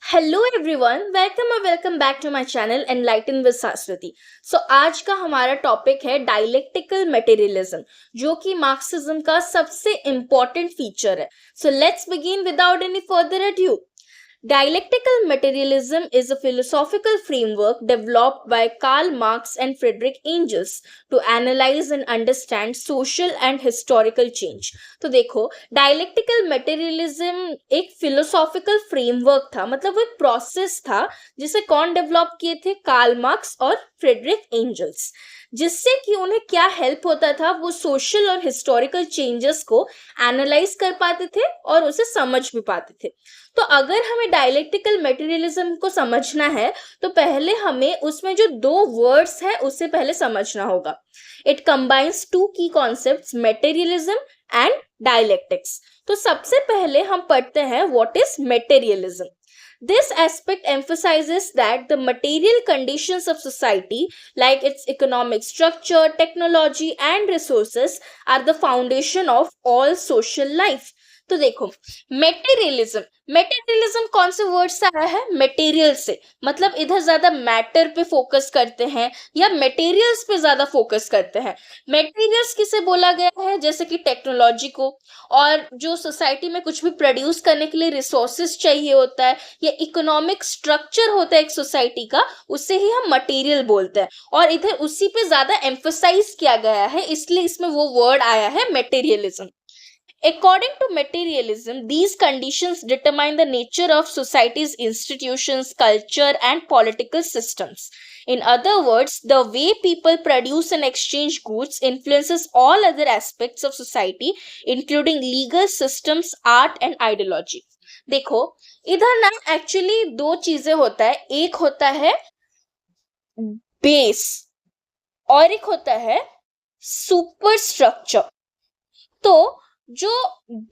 Hello everyone, welcome back to my channel enlighten with Saraswati. So आज का हमारा topic है डायलेक्टिकल मटेरियलिज्म, जो कि मार्क्सिज्म का सबसे इंपॉर्टेंट फीचर है। So let's begin without any further adieu. Dialectical materialism is a philosophical framework developed by Karl Marx and Friedrich Engels to analyze and understand social and historical change. तो देखो, dialectical materialism एक philosophical framework था, मतलब वो एक process था जिसे कौन डेवलप किए थे? कार्ल मार्क्स और फ्रेडरिक एंजल्स। जिससे कि उन्हें क्या हेल्प होता था, वो सोशल और हिस्टोरिकल चेंजेस को एनालाइज कर पाते थे और उसे समझ भी पाते थे। तो अगर हमें डायलेक्टिकल मटेरियलिज्म को समझना है तो पहले हमें उसमें जो दो वर्ड्स है उसे पहले समझना होगा। इट कंबाइंस टू की कॉन्सेप्ट्स, मटेरियलिज्म एंड डायलेक्टिक्स। तो सबसे पहले हम पढ़ते हैं what is materialism. This aspect emphasizes that the material conditions of society, like its economic structure, technology, and resources, are the foundation of all social life. तो देखो, materialism कौन से वर्ड से आया है? मटेरियल से। मतलब इधर ज्यादा मैटर पे फोकस करते हैं या मटेरियल्स पे ज्यादा फोकस करते हैं। मटेरियल्स किसे बोला गया है? जैसे कि टेक्नोलॉजी को, और जो सोसाइटी में कुछ भी प्रोड्यूस करने के लिए रिसोर्सेज चाहिए होता है या इकोनॉमिक स्ट्रक्चर होता है एक सोसाइटी का, उससे ही हम मटेरियल बोलते हैं। और इधर उसी पे ज्यादा एम्फसाइज किया गया है, इसलिए इसमें वो वर्ड आया है materialism. According to materialism, these conditions determine the nature of society's institutions, culture, and political systems. In other words, the way people produce and exchange goods influences all other aspects of society, including legal systems, art, and ideology. देखो, इधर ना actually दो चीजें होता है। एक होता है बेस और एक होता है सुपर स्ट्रक्चर। तो जो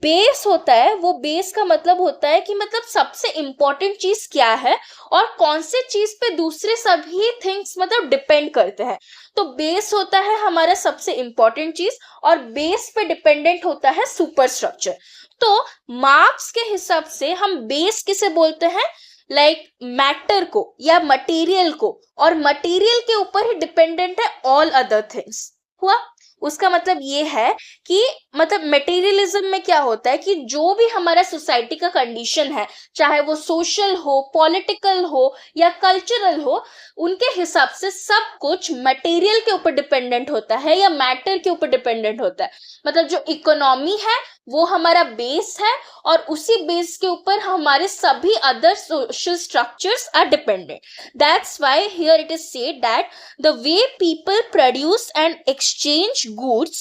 बेस होता है, वो बेस का मतलब होता है कि मतलब सबसे इंपॉर्टेंट चीज क्या है और कौन से चीज पे दूसरे सभी थिंग्स मतलब डिपेंड करते हैं। तो बेस होता है हमारा सबसे इंपॉर्टेंट चीज और बेस पे डिपेंडेंट होता है सुपर स्ट्रक्चर। तो मार्क्स के हिसाब से हम बेस किसे बोलते हैं? लाइक मैटर को या मटेरियल को, और मटेरियल के ऊपर ही डिपेंडेंट है ऑल अदर थिंग्स। हुआ? उसका मतलब ये है कि मतलब मटेरियलिज्म में क्या होता है कि जो भी हमारा सोसाइटी का कंडीशन है, चाहे वो सोशल हो, पॉलिटिकल हो या कल्चरल हो, उनके हिसाब से सब कुछ मटेरियल के ऊपर डिपेंडेंट होता है या मैटर के ऊपर डिपेंडेंट होता है। मतलब जो इकोनॉमी है वो हमारा बेस है और उसी बेस के ऊपर हमारे सभी other social structures are dependent. That's why here it is said that the way people produce and exchange goods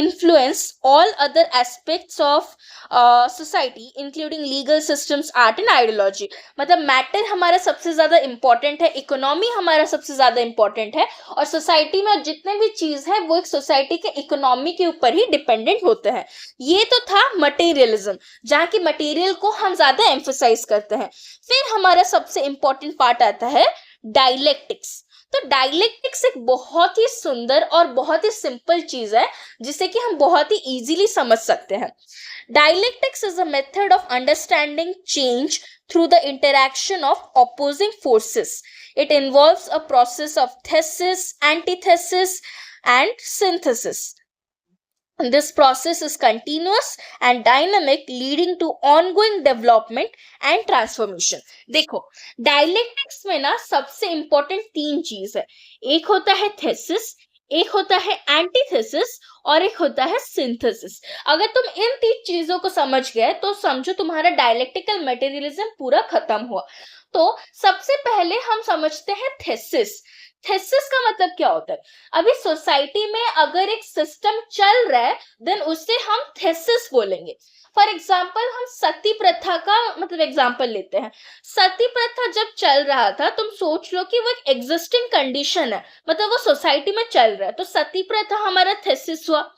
influence all other aspects of society including legal systems, art and ideology। मतलब matter हमारा सबसे ज्यादा important है, economy हमारा सबसे ज्यादा important है, और सोसाइटी में जितने भी चीज है वो एक सोसाइटी के इकोनॉमी के ऊपर ही डिपेंडेंट होते हैं। ये तो था मटेरियलिज्म, जहाँ की मटेरियल को हम ज्यादा एम्फसाइज करते हैं। फिर हमारा सबसे इंपॉर्टेंट पार्ट आता है डायलेक्टिक्स। तो डायलेक्टिक्स एक बहुत ही सुंदर और बहुत ही सिंपल चीज है जिसे कि हम बहुत ही इजीली समझ सकते हैं। Dialectics is a method of understanding change through the interaction of opposing forces. It involves a process of thesis, antithesis and synthesis. This process is continuous and dynamic, leading to ongoing development and transformation. देखो, dialectics में ना सबसे important तीन चीज है। एक होता है थेसिस, एक होता है एंटीथेसिस और एक होता है सिंथेसिस। अगर तुम इन तीन चीजों को समझ गए तो समझो तुम्हारा डायलेक्टिकल मटेरियलिज्म पूरा खत्म हुआ। तो सबसे पहले हम समझते हैं थेसिस। थेसिस का मतलब क्या होता है? अभी सोसाइटी में अगर एक सिस्टम चल रहा है देन उससे हम थेसिस बोलेंगे। फॉर एग्जाम्पल हम सती प्रथा का मतलब एग्जाम्पल लेते हैं। सती प्रथा जब चल रहा था, तुम सोच लो कि वो एक एग्जिस्टिंग कंडीशन है, मतलब वो सोसाइटी में चल रहा है, तो सती प्रथा हमारा थेसिस हुआ।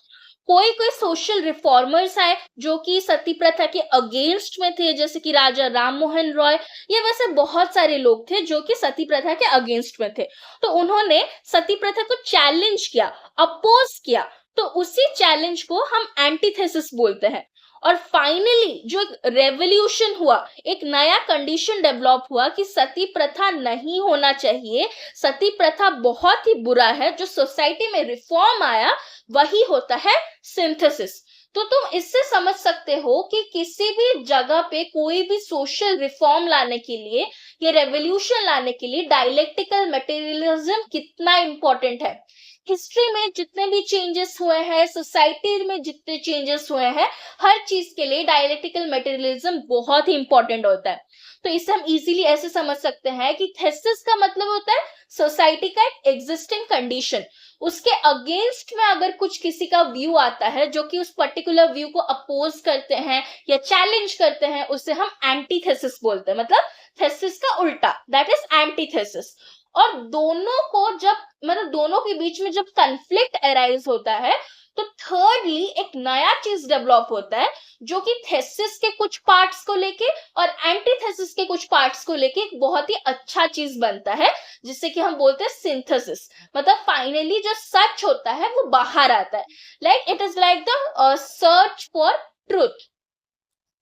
कोई कोई सोशल रिफॉर्मर्स आए जो कि सती प्रथा के अगेंस्ट में थे, जैसे कि राजा राम मोहन रॉय, ये वैसे बहुत सारे लोग थे जो कि सती प्रथा के अगेंस्ट में थे। तो उन्होंने सती प्रथा को चैलेंज किया, अपोज किया, तो उसी चैलेंज को हम एंटीथेसिस बोलते हैं। और फाइनली जो एक रेवोल्यूशन हुआ, एक नया कंडीशन डेवलप हुआ कि सती प्रथा नहीं होना चाहिए, सती प्रथा बहुत ही बुरा है, जो सोसाइटी में रिफॉर्म आया वही होता है सिंथेसिस। तो तुम इससे समझ सकते हो कि किसी भी जगह पे कोई भी सोशल रिफॉर्म लाने के लिए या रेवोल्यूशन लाने के लिए डायलेक्टिकल मटेरियलिज्म कितना इंपॉर्टेंट है। हिस्ट्री में जितने भी चेंजेस हुए हैं, सोसाइटी में जितने चेंजेस हुए हैं, हर चीज के लिए डायलेक्टिकल मटेरियलिज्म बहुत ही इंपॉर्टेंट होता है। तो इसे हम इजीली ऐसे समझ सकते हैं कि थेसिस का मतलब होता है सोसाइटी का एक एग्जिस्टिंग कंडीशन, उसके अगेंस्ट में अगर कुछ किसी का व्यू आता है जो कि उस पर्टिकुलर व्यू को अपोज करते हैं या चैलेंज करते हैं, उसे हम एंटीथेसिस बोलते हैं। मतलब थेसिस का उल्टा, दैट इज एंटीथेसिस। और दोनों को जब मतलब दोनों के बीच में जब कंफ्लिक्ट अराइज होता है, तो थर्डली एक नया चीज डेवलप होता है जो कि थेसिस के कुछ पार्ट्स को लेके और एंटीथेसिस के कुछ पार्ट्स को लेके एक बहुत ही अच्छा चीज बनता है, जिससे कि हम बोलते हैं सिंथेसिस। मतलब फाइनली जो सच होता है वो बाहर आता है, like it is like the search for truth.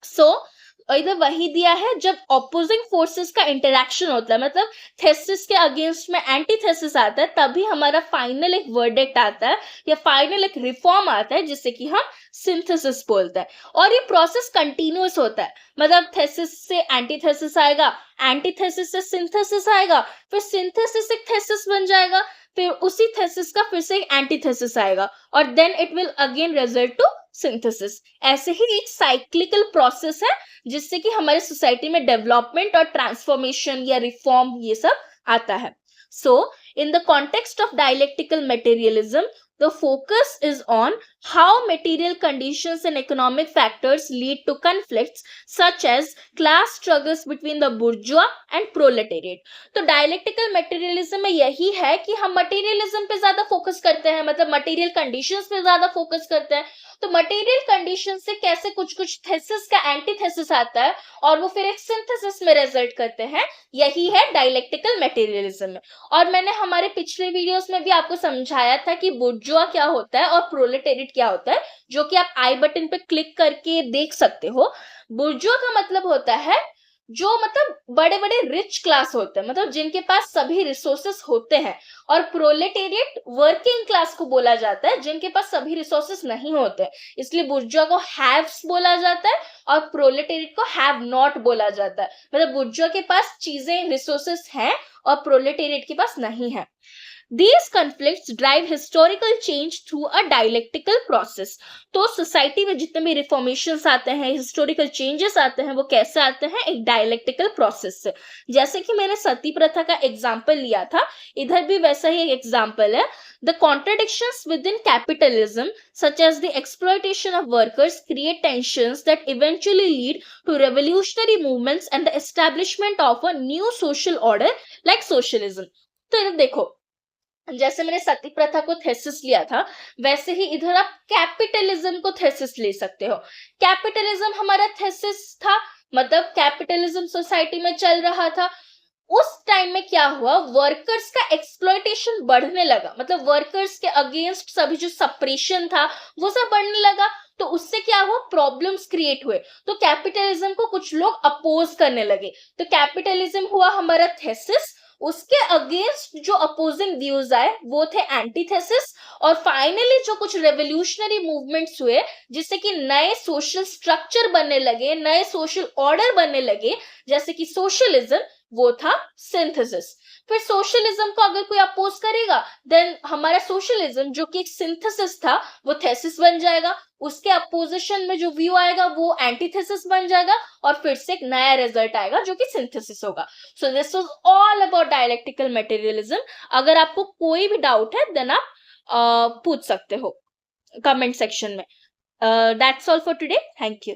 So इधर वही दिया है, जब ऑपोजिंग फोर्सेस का इंटरेक्शन होता है, मतलब थेसिस के अगेंस्ट में एंटीथेसिस आता है, तभी हमारा फाइनल एक वर्डिक्ट आता है या फाइनल एक रिफॉर्म आता है, जिससे कि हम सिंथेसिस बोलते हैं। और ये प्रोसेस कंटिन्यूअस होता है, मतलब थेसिस से एंटीथेसिस आएगा, एंटीथेसिस से सिंथेसिस आएगा, फिर सिंथेसिस से थेसिस बन जाएगा, फिर उसी थेसिस का फिर से एंटीथेसिस आएगा, और then it will again result to synthesis. ऐसे ही एक साइक्लिकल प्रोसेस है जिससे कि हमारे सोसाइटी में डेवलपमेंट और ट्रांसफॉर्मेशन या रिफॉर्म ये सब आता है। So in the context of dialectical materialism, the focus is on how material conditions and economic factors lead to conflicts such as class struggles between the bourgeois and proletariat। तो dialectical materialism में यही है कि हम materialism पे ज्यादा focus करते हैं, मतलब मटेरियल कंडीशंस पे ज्यादा फोकस करते हैं। तो मटेरियल कंडीशन से कैसे कुछ कुछ थेसिस का एंटीथेसिस आता है और वो फिर एक सिंथेसिस में रिजल्ट करते हैं, यही है डायलेक्टिकल मटेरियलिज्म में। और मैंने हमारे पिछले वीडियोस में भी आपको समझाया था कि बुर्जुआ क्या होता है और प्रोलेटेरिएट क्या होता है, जो कि आप आई बटन पे क्लिक करके देख सकते हो। बुर्जुआ का मतलब होता है जो मतलब बड़े बड़े रिच क्लास होते हैं, मतलब जिनके पास सभी रिसोर्सेस होते हैं। और प्रोलेटेरिएट वर्किंग क्लास को बोला जाता है जिनके पास सभी रिसोर्सेस नहीं होते, इसलिए बुर्जुआ को हैव्स बोला जाता है और प्रोलेटेरिएट को हैव नॉट बोला जाता है। मतलब बुर्जुआ के पास चीजें रिसोर्सेस हैं और प्रोलेटेरिएट के पास नहीं है। These conflicts drive historical change through a dialectical process। तो सोसाइटी में जितने भी रिफॉर्मेशंस आते हैं, हिस्टोरिकल चेंजेस आते हैं, वो कैसे आते हैं? एक डायलेक्टिकल प्रोसेस से। जैसे कि मैंने सती प्रथा का एग्जाम्पल लिया था, इधर भी वैसा ही एक एग्जाम्पल है। The contradictions within capitalism, such as the exploitation of workers, create tensions that eventually lead to revolutionary movements and the establishment of a new social order like socialism। तो इधर देखो, जैसे मैंने सती प्रथा को थेसिस लिया था, वैसे ही इधर आप कैपिटलिज्म को थेसिस ले सकते हो। कैपिटलिज्म हमारा थेसिस था, मतलब कैपिटलिज्म सोसाइटी में चल रहा था। उस टाइम में क्या हुआ, वर्कर्स का एक्सप्लॉयटेशन बढ़ने लगा, मतलब वर्कर्स के अगेंस्ट सभी जो सप्रेशन था वो सब बढ़ने लगा। तो उससे क्या हुआ, प्रॉब्लम्स क्रिएट हुए, तो कैपिटलिज्म को कुछ लोग अपोज करने लगे। तो कैपिटलिज्म हुआ हमारा थेसिस, उसके अगेंस्ट जो अपोजिंग व्यूज आए वो थे एंटीथेसिस। और फाइनली जो कुछ रेवोल्यूशनरी मूवमेंट्स हुए जिससे कि नए सोशल स्ट्रक्चर बनने लगे, नए सोशल ऑर्डर बनने लगे, जैसे कि सोशलिज्म, वो था सिंथेसिस। फिर सोशलिज्म को अगर कोई अपोज करेगा, देन हमारा सोशलिज्म जो कि एक सिंथेसिस था वो थेसिस बन जाएगा, उसके अपोजिशन में जो व्यू आएगा वो एंटीथेसिस बन जाएगा, और फिर से एक नया रिजल्ट आएगा जो कि सिंथेसिस होगा। So this was all about dialectical materialism. अगर आपको कोई भी डाउट है देन आप पूछ सकते हो कमेंट सेक्शन में। That's all for today, thank you.